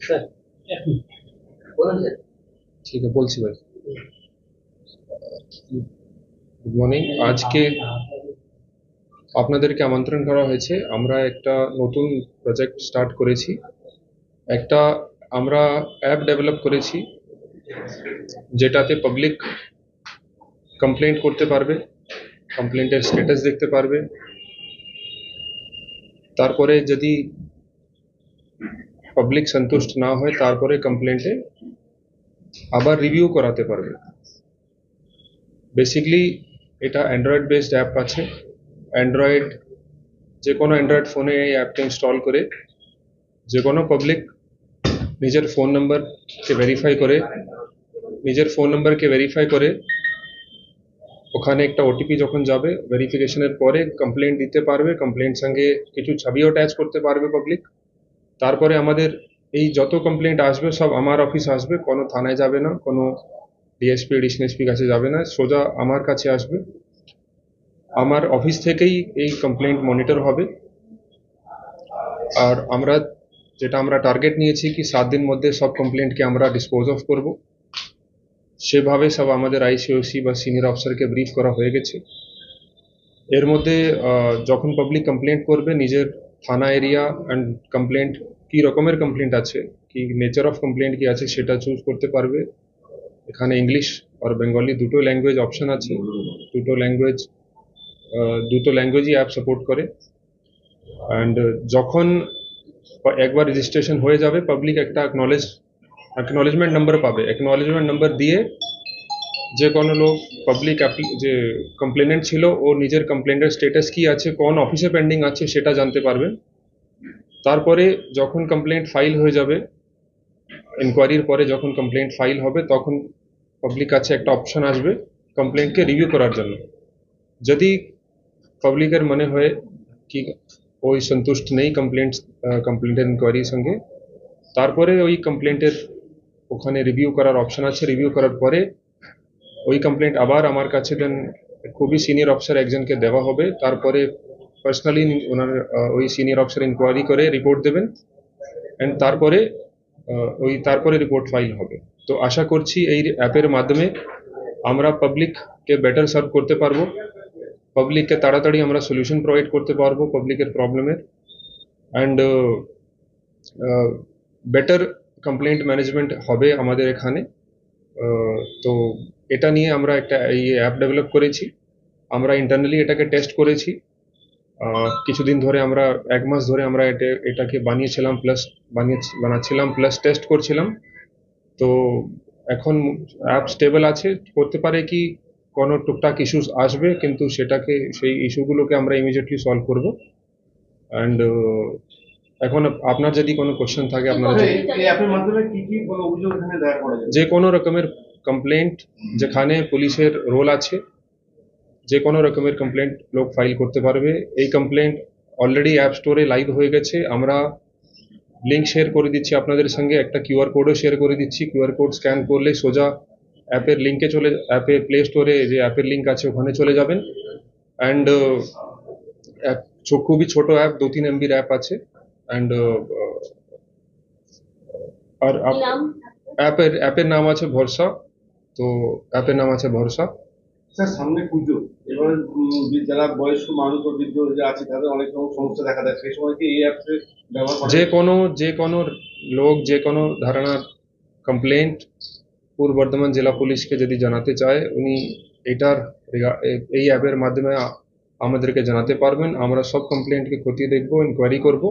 Sir বলুন sir. ঠিক আছে বলছি ভাই। Good morning. আজকে আপনাদেরকে আমন্ত্রণ করা হয়েছে। আমরা একটা নতুন প্রজেক্ট স্টার্ট করেছি। একটা আমরা অ্যাপ ডেভেলপ করেছি যেটাতে পাবলিক কমপ্লেন্ট করতে পারবে, কমপ্লেন্টের স্ট্যাটাস দেখতে পারবে, তারপরে যদি পাবলিক সন্তুষ্ট না হয় তারপরে কমপ্লেন্টে আবার রিভিউ করাতে পারবে। বেসিক্যালি এটা অ্যান্ড্রয়েড বেসড অ্যাপ আছে। অ্যান্ড্রয়েড যে কোনো অ্যান্ড্রয়েড ফোনে এই অ্যাপটা ইনস্টল করে যে কোনো পাবলিক নিজের ফোন নাম্বারকে ভেরিফাই করে ওখানে একটা ওটিপি যখন যাবে ভেরিফিকেশনের পরে কমপ্লেন্ট দিতে পারবে। কমপ্লেন্ট সঙ্গে কিছু ছবিও অ্যাটাচ করতে পারবে পাবলিক। তারপরে আমাদের এই যত কমপ্লেন্ট আসবে সব আমার অফিস আসবে, কোনো থানায় যাবে না, কোনো ডিএসপি এডিশন এসপি কাছে যাবে না, সোজা আমার কাছে আসবে। আমার অফিস থেকেই এই কমপ্লেন্ট মনিটর হবে। আর আমরা টার্গেট নিয়েছি কি 7 দিন মধ্যে সব কমপ্লেন্টকে আমরা ডিসপোজ অফ করব। সেভাবে সব আমাদের আইসিওসি বা সিনিয়র অফিসারকে ব্রিফ করা হয়ে গেছে। এর মধ্যে যখন পাবলিক কমপ্লেন্ট করবে নিজের থানা এরিয়া অ্যান্ড কমপ্লেন্ট কী রকমের কমপ্লেন্ট আছে, কি নেচার অফ কমপ্লেন্ট কি আছে সেটা চুজ করতে পারবে। এখানে ইংলিশ আর বেঙ্গলি দুটো ল্যাঙ্গুয়েজ অপশন আছে। দুটো ল্যাঙ্গুয়েজই অ্যাপ সাপোর্ট করে। অ্যান্ড যখন একবার রেজিস্ট্রেশন হয়ে যাবে পাবলিক একটা অ্যাকনলেজমেন্ট নাম্বার পাবে। অ্যাকনলেজমেন্ট নাম্বার দিয়ে যে কোনো লোক পাবলিক যে কমপ্লেনেন্ট ছিল ও নিজের কমপ্লেন্টের স্টেটাস কি আছে, কোন অফিসে পেন্ডিং আছে সেটা জানতে পারবে। তারপরে যখন কমপ্লেন্ট ফাইল হয়ে যাবে, ইনকোয়ারির পরে যখন কমপ্লেন্ট ফাইল হবে তখন পাবলিক কাছে একটা অপশন আসবে কমপ্লেন্টকে রিভিউ করার জন্য। যদি পাবলিকের মনে হয় কি ওই সন্তুষ্ট নেই কমপ্লেন্টের ইনকোয়ারির সঙ্গে, তারপরে ওই কমপ্লেন্টের ওখানে রিভিউ করার অপশন আছে। রিভিউ করার পরে ওই কমপ্লেন্ট আবার আমার কাছে দেন খুবই সিনিয়র অফিসার একজনকে দেওয়া হবে। তারপরে পার্সোনালি ওনার ওই সিনিয়র অফিসার ইনকোয়ারি করে রিপোর্ট দেবেন অ্যান্ড তারপরে রিপোর্ট ফাইল হবে। তো আশা করছি এই অ্যাপের মাধ্যমে আমরা পাবলিককে বেটার সার্ভ করতে পারবো, পাবলিককে তাড়াতাড়ি আমরা সলিউশন প্রোভাইড করতে পারবো পাবলিকের প্রবলেমের, অ্যান্ড বেটার কমপ্লেন্ট ম্যানেজমেন্ট হবে আমাদের এখানে। তো এটা নিয়ে আমরা একটা এই অ্যাপ ডেভেলপ করেছি। আমরা ইন্টারনালি এটাকে টেস্ট করেছি কিছুদিন ধরে। আমরা 1 মাস ধরে আমরা এটাকে বানাচ্ছিলাম প্লাস টেস্ট করছিলাম। তো এখন অ্যাপ স্টেবল আছে। করতে পারে কি কোনো টুকটাক ইস্যুস আসবে, কিন্তু সেই ইস্যুগুলোকে আমরা ইমিডিয়েটলি সলভ করব। অ্যান্ড এখন আপনার যদি কোনো কোশ্চেন থাকে আপনারা এই অ্যাপের মাধ্যমে কি কি অভিযোগ এখানে দায়ের করা যাবে? যে কোনো রকমের কমপ্লেন্ট যেখানে পুলিশের রোল আছে, যে কোনো রকমের কমপ্লেন্ট লোক ফাইল করতে পারবে। এই কমপ্লেন্ট অলরেডি অ্যাপ স্টোরে লাইভ হয়ে গেছে। আমরা লিঙ্ক শেয়ার করে দিচ্ছি আপনাদের সঙ্গে, একটা কিউআর কোডও শেয়ার করে দিচ্ছি। কিউআর কোড স্ক্যান করলে সোজা অ্যাপে প্লে স্টোরে যে অ্যাপের লিঙ্ক আছে ওখানে চলে যাবেন। অ্যান্ড খুবই ছোট অ্যাপ, 2-3 MBর অ্যাপ আছে। অ্যান্ড আর অ্যাপের নাম আছে ভরসা। তো অ্যাপের নাম আছে ভরসা। স্যার সামনে পুজো, এবারে যারা বয়স্ক মানুষ ও বৃদ্ধ যে আছে তাদের অনেক রকম সমস্যা দেখা দেয়, সেই সময় কি এই অ্যাপসে ব্যবহার করা যে কোনো লোক যে কোনো ধারণার কমপ্লেন্ট পূর্ব বর্ধমান জেলা পুলিশকে যদি জানাতে চায় উনি এই অ্যাপের মাধ্যমে আমাদেরকে জানাতে পারবেন। আমরা সব কমপ্লেন্টকে খতিয়ে দেখবো, ইনকোয়ারি করব,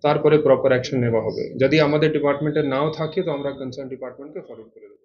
তারপরে প্রপার অ্যাকশন নেওয়া হবে। যদি আমাদের ডিপার্টমেন্টের নাও থাকে তো আমরা কনসার্ন ডিপার্টমেন্টকে ফরওয়ার্ড করে দেবো।